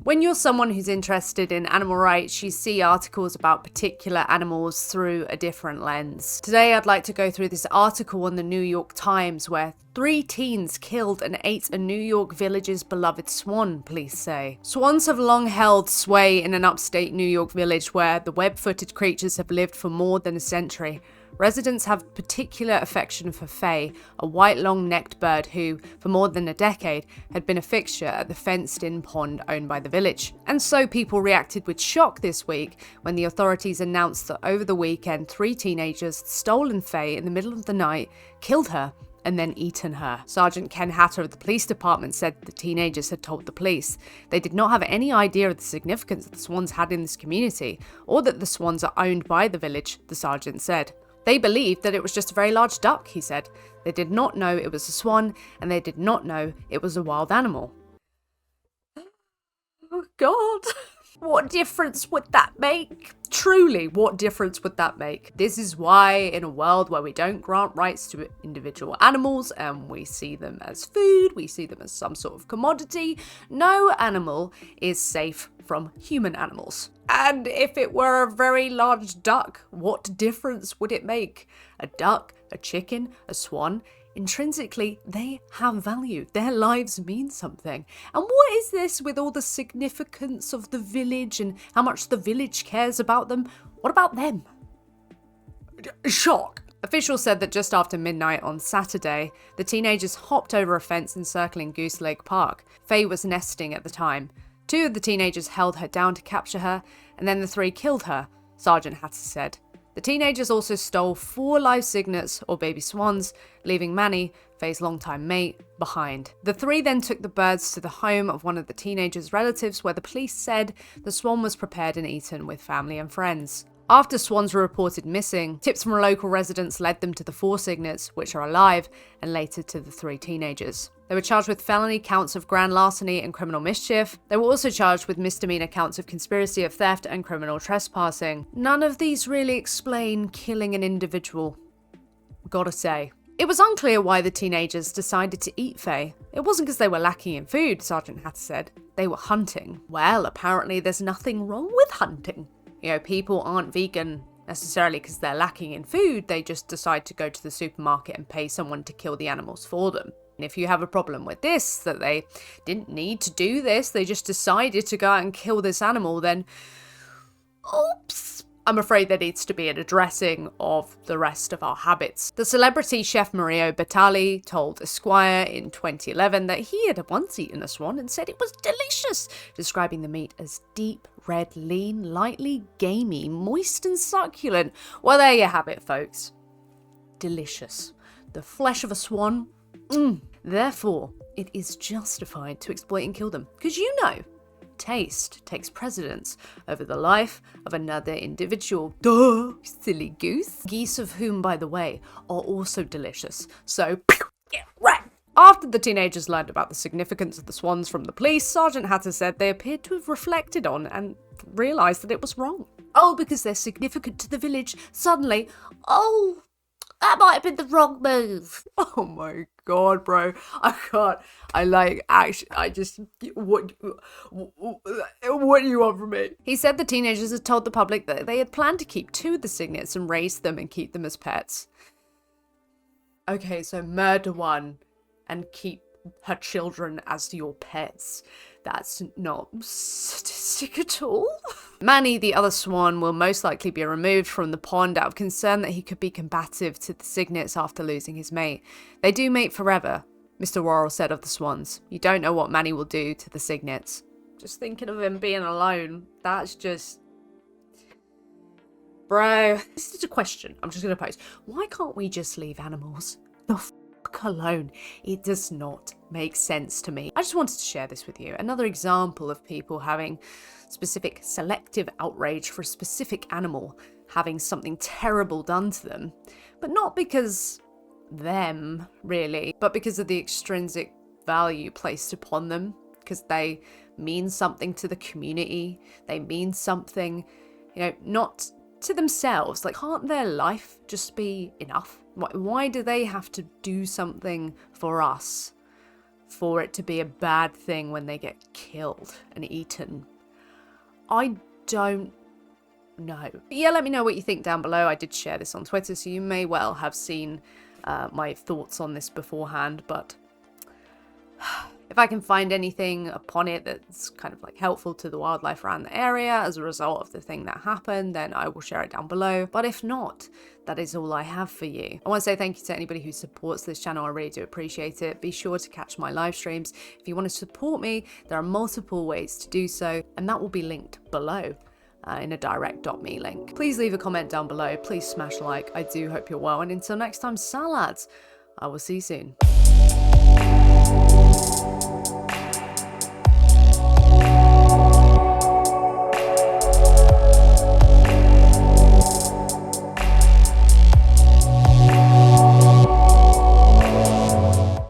When you're someone who's interested in animal rights, you see articles about particular animals through a different lens. Today I'd like to go through this article on the New York Times where 3 teens killed and ate a New York village's beloved swan, police say. Swans have long held sway in an upstate New York village where the web-footed creatures have lived for more than a century. Residents have particular affection for Faye, a white long-necked bird who, for more than a decade, had been a fixture at the fenced-in pond owned by the village. And so people reacted with shock this week when the authorities announced that over the weekend 3 teenagers had stolen Faye in the middle of the night, killed her, and then eaten her. Sergeant Ken Hatter of the police department said the teenagers had told the police they did not have any idea of the significance that the swans had in this community, or that the swans are owned by the village, the sergeant said. They believed that it was just a very large duck, he said. They did not know it was a swan, and they did not know it was a wild animal. Oh God. What difference would that make? Truly, what difference would that make? This is why, in a world where we don't grant rights to individual animals and we see them as food, we see them as some sort of commodity, no animal is safe from human animals. And if it were a very large duck, what difference would it make? A duck, a chicken, a swan, intrinsically, they have value. Their lives mean something. And what is this with all the significance of the village and how much the village cares about them? What about them? Shock. Officials said that just after midnight on Saturday, the teenagers hopped over a fence encircling Goose Lake Park. Faye was nesting at the time. 2 of the teenagers held her down to capture her, and then the 3 killed her, Sergeant Hatter said. The teenagers also stole 4 live cygnets, or baby swans, leaving Manny, Faye's longtime mate, behind. The 3 then took the birds to the home of one of the teenagers' relatives where the police said the swan was prepared and eaten with family and friends. After swans were reported missing, tips from local residents led them to the 4 cygnets, which are alive, and later to the 3 teenagers. They were charged with felony counts of grand larceny and criminal mischief. They were also charged with misdemeanor counts of conspiracy of theft and criminal trespassing. None of these really explain killing an individual, gotta say. It was unclear why the teenagers decided to eat Faye. It wasn't because they were lacking in food, Sergeant Hatter said. They were hunting. Well, apparently there's nothing wrong with hunting. You know, people aren't vegan necessarily because they're lacking in food, they just decide to go to the supermarket and pay someone to kill the animals for them. And if you have a problem with this, that they didn't need to do this, they just decided to go out and kill this animal, then oops. I'm afraid there needs to be an addressing of the rest of our habits. The celebrity chef Mario Batali told Esquire in 2011 that he had once eaten a swan and said it was delicious, describing the meat as deep, red, lean, lightly gamey, moist and succulent. Well, there you have it, folks. Delicious. The flesh of a swan, Therefore, it is justified to exploit and kill them. Because you know, taste takes precedence over the life of another individual. Duh, silly goose. Geese, of whom, by the way, are also delicious. So, yeah, right. After the teenagers learned about the significance of the swans from the police, Sergeant Hatter said they appeared to have reflected on and realised that it was wrong. Oh, because they're significant to the village, suddenly, oh, that might have been the wrong move. Oh my God, bro. I can't. What do you want from me? He said the teenagers had told the public that they had planned to keep 2 of the cygnets and raise them and keep them as pets. Okay, so murder one and keep her children as your pets. That's not sadistic at all. Manny, the other swan, will most likely be removed from the pond out of concern that he could be combative to the cygnets after losing his mate. They do mate forever, Mr. Worrell said of the swans. You don't know what Manny will do to the cygnets. Just thinking of him being alone, that's just... Bro, this is a question I'm just going to pose. Why can't we just leave animals the f*** alone? It does not make sense to me. I just wanted to share this with you. Another example of people having specific selective outrage for a specific animal having something terrible done to them, but not because them, really, but because of the extrinsic value placed upon them, because they mean something to the community, they mean something, you know, not to themselves. Like, can't their life just be enough? Why do they have to do something for us for it to be a bad thing when they get killed and eaten. I don't know. But yeah, let me know what you think down below. I did share this on Twitter, so you may well have seen my thoughts on this beforehand, but if I can find anything upon it that's kind of like helpful to the wildlife around the area as a result of the thing that happened, then I will share it down below. But if not, that is all I have for you. I want to say thank you to anybody who supports this channel. I really do appreciate it. Be sure to catch my live streams. If you want to support me, there are multiple ways to do so, and that will be linked below. In a direct.me link. Please leave a comment down below. Please smash like. I do hope you're well. And until next time, salads. I will see you soon.